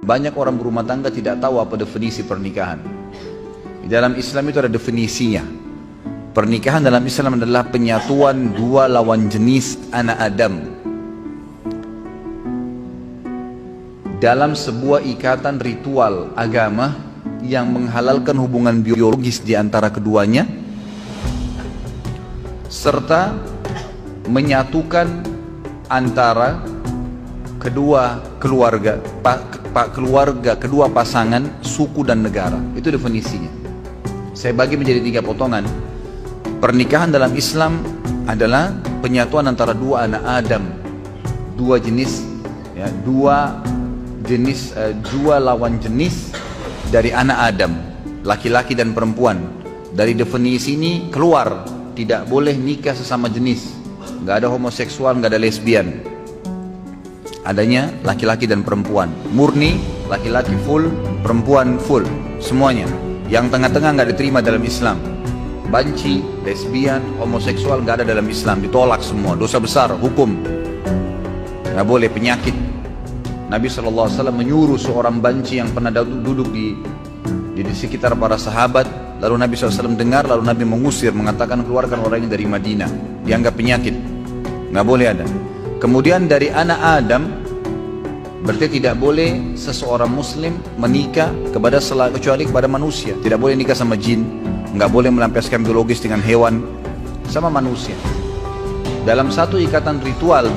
Banyak orang berumah tangga tidak tahu apa definisi pernikahan. Di dalam Islam itu ada definisinya. Pernikahan dalam Islam adalah penyatuan dua lawan jenis anak Adam dalam sebuah ikatan ritual agama yang menghalalkan hubungan biologis di antara keduanya, serta menyatukan antara kedua keluarga, kedua pasangan, suku dan negara. Itu definisinya. Saya bagi menjadi 3 potongan. Pernikahan dalam Islam adalah penyatuan antara dua anak Adam, dua jenis, ya, dua lawan jenis dari anak Adam, laki-laki dan perempuan. Dari definisi ini keluar, tidak boleh nikah sesama jenis, nggak ada homoseksual, nggak ada lesbian. Adanya laki-laki dan perempuan, murni, laki-laki full, perempuan full, semuanya. Yang tengah-tengah nggak diterima dalam Islam. Banci, lesbian, homoseksual nggak ada dalam Islam, ditolak semua, dosa besar, hukum, nggak boleh, penyakit. Nabi SAW menyuruh seorang banci yang pernah duduk di sekitar para sahabat, lalu Nabi SAW dengar, lalu Nabi mengusir, mengatakan keluarkan orang ini dari Madinah, dianggap penyakit, nggak boleh ada. Kemudian dari anak Adam, berarti tidak boleh seseorang muslim menikah kecuali kepada manusia. Tidak boleh nikah sama jin, nggak boleh melampiaskan biologis dengan hewan, sama manusia. Dalam satu ikatan ritual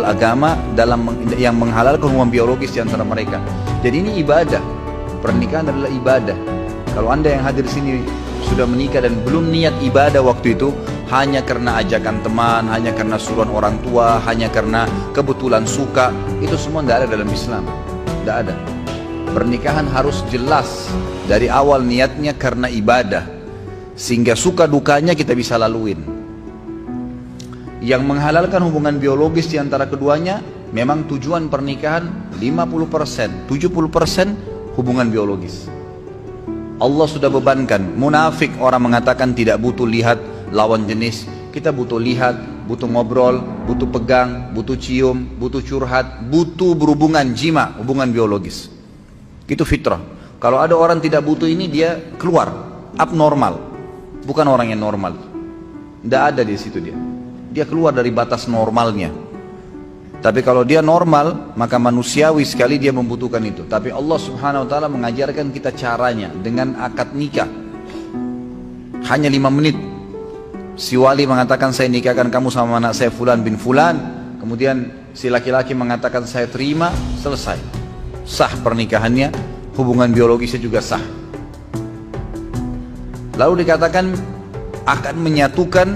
agama yang menghalalkan hubungan biologis di antara mereka. Jadi ini ibadah. Pernikahan adalah ibadah. Kalau Anda yang hadir di sini sudah menikah dan belum niat ibadah waktu itu, hanya karena ajakan teman, hanya karena suruhan orang tua, hanya karena kebetulan suka, itu semua tidak ada dalam Islam. Tidak ada. Pernikahan harus jelas dari awal niatnya karena ibadah, sehingga suka dukanya kita bisa laluin. Yang menghalalkan hubungan biologis di antara keduanya, memang tujuan pernikahan 50%, 70% hubungan biologis. Allah sudah bebankan. Munafik orang mengatakan tidak butuh lihat lawan jenis. Kita butuh lihat, butuh ngobrol, butuh pegang, butuh cium, butuh curhat, butuh berhubungan jima, hubungan biologis. Itu fitrah. Kalau ada orang tidak butuh ini, dia keluar, abnormal, bukan orang yang normal. Tidak ada di situ dia keluar dari batas normalnya. Tapi kalau dia normal, maka manusiawi sekali dia membutuhkan itu. Tapi Allah Subhanahu wa ta'ala mengajarkan kita caranya dengan akad nikah. Hanya 5 menit. Si wali mengatakan saya nikahkan kamu sama anak saya Fulan bin Fulan. Kemudian si laki-laki mengatakan saya terima, selesai. Sah pernikahannya, hubungan biologisnya juga sah. Lalu dikatakan akan menyatukan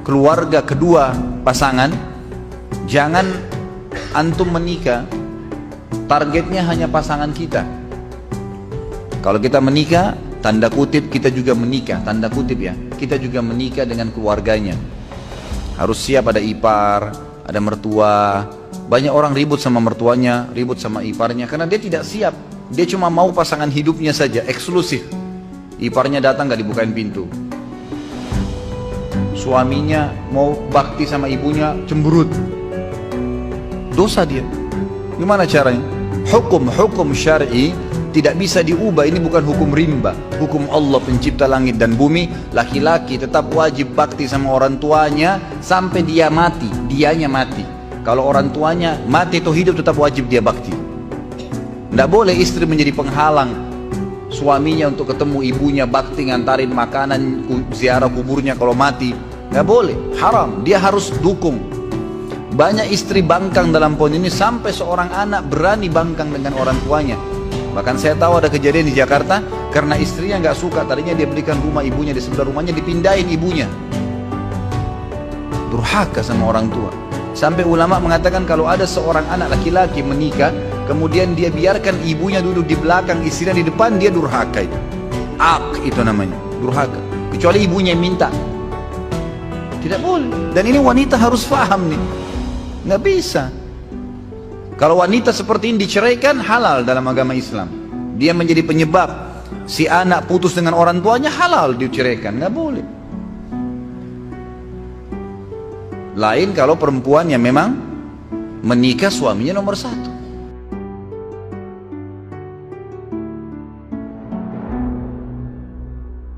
keluarga kedua pasangan. Jangan antum menikah targetnya hanya pasangan kita. Kalau kita menikah, tanda kutip kita juga menikah, tanda kutip ya, kita juga menikah dengan keluarganya. Harus siap, ada ipar, ada mertua. Banyak orang ribut sama mertuanya, ribut sama iparnya karena dia tidak siap. Dia cuma mau pasangan hidupnya saja, eksklusif. Iparnya datang gak dibukain pintu. Suaminya mau bakti sama ibunya, cemberut. Dosa dia. Gimana caranya? Hukum syar'i tidak bisa diubah. Ini bukan hukum rimba. Hukum Allah pencipta langit dan bumi. Laki-laki tetap wajib bakti sama orang tuanya sampai dia mati. Dianya mati. Kalau orang tuanya mati atau hidup, tetap wajib dia bakti. Tidak boleh istri menjadi penghalang suaminya untuk ketemu ibunya, bakti, ngantarin makanan, ziarah kuburnya kalau mati. Tidak boleh, haram. Dia harus dukung. Banyak istri bangkang dalam poin ini, sampai seorang anak berani bangkang dengan orang tuanya. Bahkan saya tahu ada kejadian di Jakarta, karena istrinya nggak suka, tadinya dia belikan rumah ibunya di sebelah rumahnya, dipindahin ibunya. Durhaka sama orang tua. Sampai ulama mengatakan kalau ada seorang anak laki-laki menikah, kemudian dia biarkan ibunya duduk di belakang, istrinya di depan, dia durhaka itu. Itu namanya, durhaka. Kecuali ibunya yang minta. Tidak boleh. Dan ini wanita harus paham nih. Nggak bisa. Kalau wanita seperti ini diceraikan, halal dalam agama Islam. Dia menjadi penyebab si anak putus dengan orang tuanya, halal diceraikan. Nggak boleh. Lain kalau perempuan yang memang menikah suaminya nomor 1.